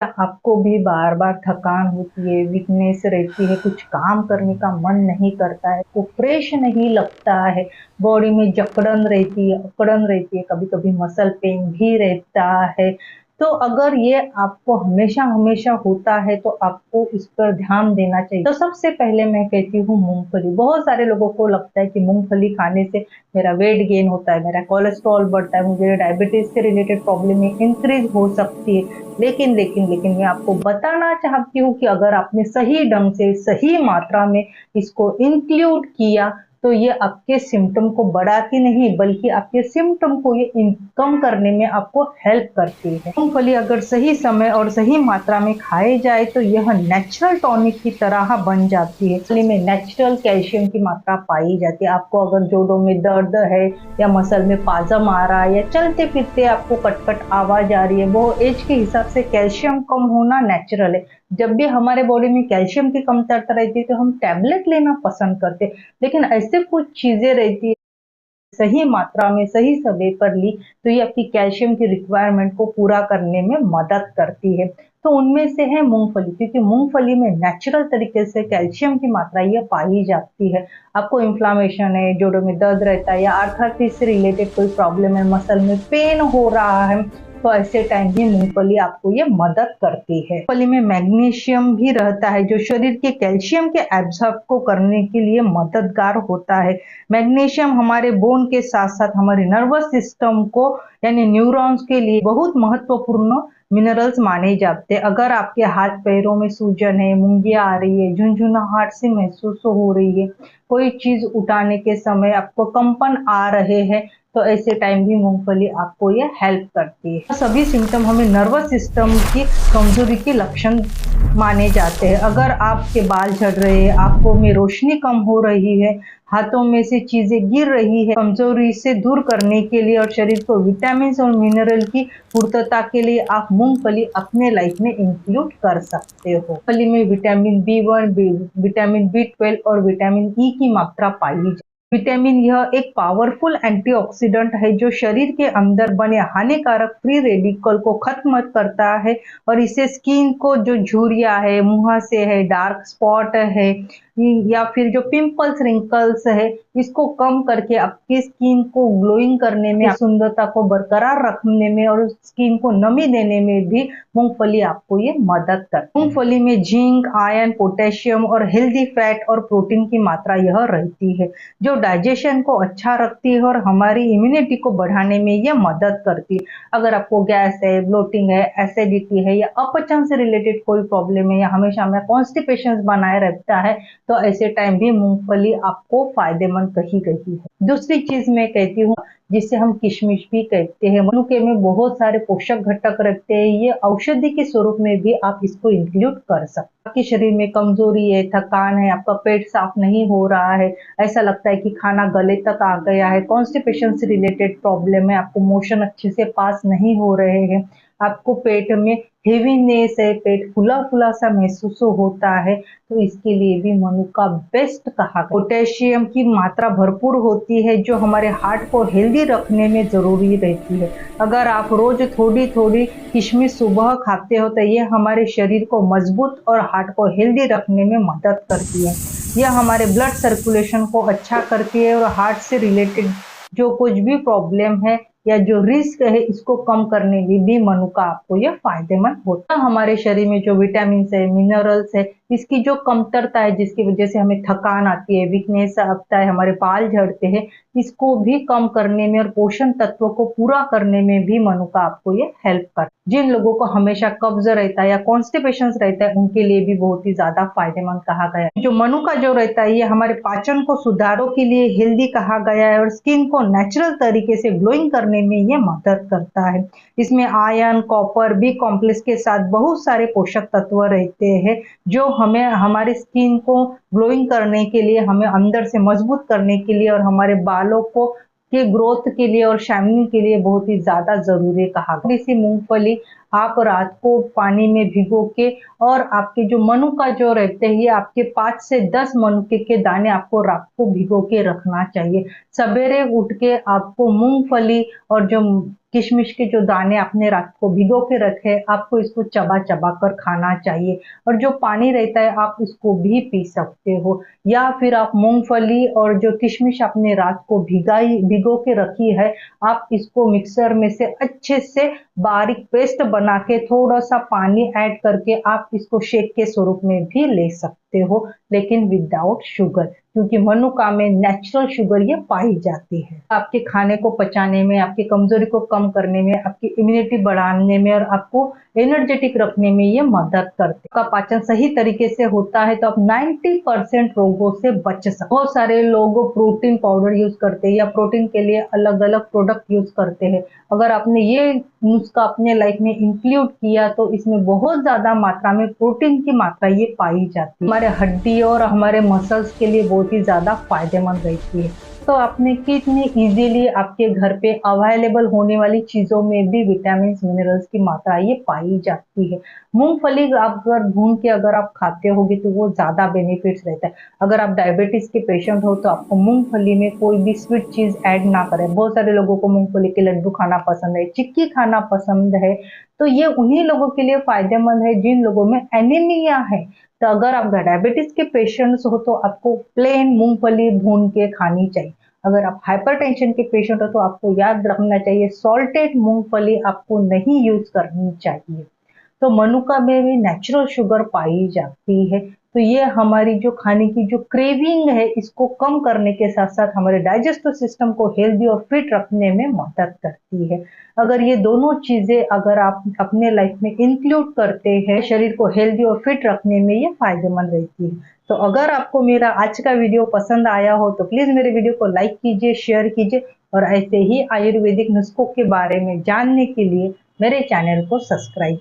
आपको भी बार-बार थकान होती है, वीकनेस रहती है, कुछ काम करने का मन नहीं करता है, को फ्रेश नहीं लगता है, बॉडी में जकड़न रहती है, अकड़न रहती है, कभी-कभी मसल पेन भी रहता है। तो अगर ये आपको हमेशा-हमेशा होता है तो आपको इस पर ध्यान देना चाहिए। तो सबसे पहले मैं कहती हूँ मूँगफली। बहुत सारे लोगों को लगता है कि मूँगफली खाने से मेरा वेट गेन होता है, मेरा कोलेस्ट्रॉल बढ़ता है, मुझे डायबिटीज़ से रिलेटेड प्रॉब्लम इंक्रीज़ हो सकती है। लेकिन मैं आपको बताना चाहती हूँ कि अगर आपने सही ढंग से, सही मात्रा में इसको इंक्लूड किया, तो ये आपके सिम्पटम को बढ़ाती नहीं, बल्कि आपके सिम्पटम को ये कम करने में आपको हेल्प करती है। मूँगफली अगर सही समय और सही मात्रा में खाए जाए, तो यह नेचुरल टॉनिक की तरह बन जाती है। मूँगफली में नेचुरल कैल्शियम की मात्रा पाई जाती है। आपको अगर जोड़ों में दर्द है या मसल में पाजम आ रहा है या चलते-फिरते आपको कट-कट आवाज़ आ रही है, वो एज के हिसाब से कैल्शियम कम होना नेचुरल है। जब भी हमारे बॉडी में कैल्शियम की कमतरता रहती है, तो हम टैबलेट लेना पसंद करते हैं। लेकिन ऐसे कुछ चीज़ें रहती है, सही मात्रा में, सही समय पर ली, तो ये आपकी कैल्शियम की रिक्वायरमेंट को पूरा करने में मदद करती है। तो उनमें से है मूँगफली, क्योंकि मूँगफली में नेचुरल तरीके से कैल्शियम की मात्रा ये पाई जाती है। आपको इन्फ्लेमेशन है, जोड़ों में दर्द रहता है या आर्थराइटिस से रिलेटेड कोई प्रॉब्लम है, मसल में पेन हो रहा है, तो ऐसे टाइम भी मूँगफली आपको ये मदद करती है। मूँगफली में मैग्नीशियम भी रहता है, जो शरीर के कैल्शियम के एब्ज़ॉर्ब को करने के लिए मददगार होता है। मैग्नीशियम हमारे बोन के साथ-साथ हमारे नर्वस सिस्टम को यानी न्यूरॉन्स के लिए बहुत महत्वपूर्ण मिनरल्स माने जाते हैं। अगर आपके हाथ-पैरों में सूजन है, मूंगियाँ आ रही है, झुनझुनाहट सी महसूस हो रही है, कोई चीज़ उठाने के समय आपको कंपन आ रहे हैं, तो ऐसे टाइम भी मूँगफली आपको ये हेल्प करती है। सभी सिम्पटम हमें नर्वस सिस्टम की कमज़ोरी के लक्षण माने जाते हैं। अगर आपके बाल झड़ रहे हैं, आँखों में रोशनी कम हो रही है, हाथों में से चीज़ें गिर रही है, कमज़ोरी से दूर करने के लिए और शरीर को विटामिन्स और मिनरल की पूर्तता के लिए आप मूँगफली अपने लाइफ में इंक्लूड कर सकते हो। मूँगफली में विटामिन बी1, विटामिन बी12 और विटामिन ई की मात्रा पाई जाती है। विटामिन यह एक पावरफुल एंटीऑक्सीडेंट है, जो शरीर के अंदर बने हानिकारक फ्री रेडिकल को खत्म करता है और इससे स्किन को जो झुर्रियाँ है, मुहासे है, डार्क स्पॉट है या फिर जो पिंपल्स, रिंकल्स है, इसको कम करके आपकी स्किन को ग्लोइंग करने में, सुंदरता को बरकरार रखने में और स्किन को नमी देने में भी मूँगफली आपको ये मदद करती है। मूँगफली में जिंक, आयरन, पोटेशियम और हेल्दी फैट और प्रोटीन की मात्रा यह रहती है, जो डाइजेशन को अच्छा रखती है और हमारी इम्यूनिटी को बढ़ाने में ये मदद करती है। अगर आपको गैस है, ब्लोटिंग है, एसिडिटी है या अपचन से रिलेटेड कोई प्रॉब्लम है या हमेशा में कॉन्स्टिपेशन बनाए रहता है, तो ऐसे टाइम भी मूँगफली आपको फ़ायदेमंद कही गई है। दूसरी चीज़ मैं कहती हूँ, जिसे हम किशमिश भी कहते हैं, मनुके में बहुत सारे पोषक घटक रहते हैं, ये औषधि के स्वरूप में भी आप इसको इंक्लूड कर सकते हैं। आपके शरीर में कमज़ोरी है, थकान है, आपका पेट साफ नहीं हो रहा है, ऐसा लगता है कि खाना गले तक आ गया है, कॉन्स्टिपेशन से रिलेटेड प्रॉब्लम है, आपको मोशन अच्छे से पास नहीं हो रहे हैं, आपको पेट में हेवीनेस है, पेट फूला-फूला सा महसूस होता है, तो इसके लिए भी मनुका बेस्ट कहा गया। पोटेशियम की मात्रा भरपूर होती है, जो हमारे हार्ट को हेल्दी रखने में ज़रूरी रहती है। अगर आप रोज़ थोड़ी-थोड़ी किशमिश सुबह खाते हो, तो ये हमारे शरीर को मजबूत और हार्ट को हेल्दी रखने में मदद करती है। यह हमारे ब्लड सर्कुलेशन को अच्छा करती है और हार्ट से रिलेटेड जो कुछ भी प्रॉब्लम है या जो रिस्क है, इसको कम करने में भी मनुका आपको ये फायदेमंद होता है। हमारे शरीर में जो विटामिन्स है, मिनरल्स है, इसकी जो कमतरता है, जिसकी वजह से हमें थकान आती है, वीकनेस आता है, हमारे बाल झड़ते हैं, इसको भी कम करने में और पोषण तत्वों को पूरा करने में भी मनुका आपको ये हेल्प करता है। जिन लोगों को हमेशा कब्ज रहता है या कॉन्स्टिपेशन रहता है, उनके लिए भी बहुत ही ज्यादा फायदेमंद कहा गया है। जो मनुका जो रहता है, ये हमारे पाचन को सुधारने के लिए हेल्दी कहा गया है और स्किन को नेचुरल तरीके से ग्लोइंग करने में ये मदद करता है। इसमें आयरन, कॉपर, बी कॉम्प्लेक्स के साथ बहुत सारे पोषक तत्व रहते हैं, जो हमें हमारी स्किन को ग्लोइंग करने के लिए, हमें अंदर से मजबूत करने के लिए और हमारे बालों को के ग्रोथ के लिए और शाइनिंग के लिए बहुत ही ज़्यादा ज़रूरी कहा गया। थोड़ी-सी मूँगफली आप रात को पानी में भिगो के और आपके जो मनुका जो रहते हैं, ये आपके 5 से 10 मनुके के दाने आपको रात को भिगो के रखना चाहिए। सवेरे उठ के आपको मूँगफली और जो किशमिश के जो दाने आपने रात को भिगो के रखे, आपको इसको चबा चबा कर खाना चाहिए। और जो पानी रहता है आप इसको भी पी सकते हो। या फिर आप मूंगफली और जो किशमिश आपने रात को भिगो के रखी है, आप इसको मिक्सर में से अच्छे से बारीक पेस्ट बना के थोड़ा सा पानी ऐड करके आप इसको शेक के स्वरूप में भी ले सकते हो, लेकिन विदाउट शुगर, क्योंकि मनुका में नेचुरल शुगर ये पाई जाती है। आपके खाने को पचाने में, आपकी कमजोरी को कम करने में, आपकी इम्यूनिटी बढ़ाने में और आपको एनर्जेटिक रखने में ये मदद करते हैं। आपका पाचन सही तरीके से होता है तो आप 90% रोगों से बच सकते। बहुत सारे लोग प्रोटीन पाउडर यूज करते हैं या प्रोटीन के लिए अलग अलग प्रोडक्ट यूज करते हैं। अगर आपने ये नुस्खा अपने लाइफ में इंक्लूड किया तो इसमें बहुत ज्यादा मात्रा में प्रोटीन की मात्रा ये पाई जाती है। हमारे हड्डी और हमारे मसल्स के लिए बहुत ही ज्यादा फायदेमंद रहती है। तो आपने कितनी इजीली आपके घर पे अवेलेबल होने वाली चीजों में भी विटामिन मिनरल्स की मात्रा ये पाई जाती है। मूंगफली आप अगर भून के अगर आप खाते होगे तो वो ज्यादा बेनिफिट्स रहता है। अगर आप डायबिटीज के पेशेंट हो तो आपको मूंगफली में कोई भी स्वीट चीज ऐड ना करें। बहुत सारे लोगों को मूंगफली के लड्डू खाना पसंद है, चिक्की खाना पसंद है, तो ये उन्हीं लोगों के लिए फायदेमंद है जिन लोगों में एनीमिया है। तो अगर आप डायबिटीज के पेशेंट्स हो तो आपको प्लेन मूंगफली भून के खानी चाहिए। अगर आप हाइपरटेंशन के पेशेंट हो तो आपको याद रखना चाहिए सॉल्टेड मूंगफली आपको नहीं यूज करनी चाहिए। तो मनुका में भी नेचुरल शुगर पाई जाती है। तो ये हमारी जो खाने की जो क्रेविंग है इसको कम करने के साथ साथ हमारे डाइजेस्टिव सिस्टम को हेल्दी और फिट रखने में मदद करती है। अगर ये दोनों चीजें अगर आप अपने लाइफ में इंक्लूड करते हैं, शरीर को हेल्दी और फिट रखने में ये फायदेमंद रहती है। तो अगर आपको मेरा आज का वीडियो पसंद आया हो तो प्लीज मेरे वीडियो को लाइक कीजिए, शेयर कीजिए और ऐसे ही आयुर्वेदिक नुस्खों के बारे में जानने के लिए मेरे चैनल को सब्सक्राइब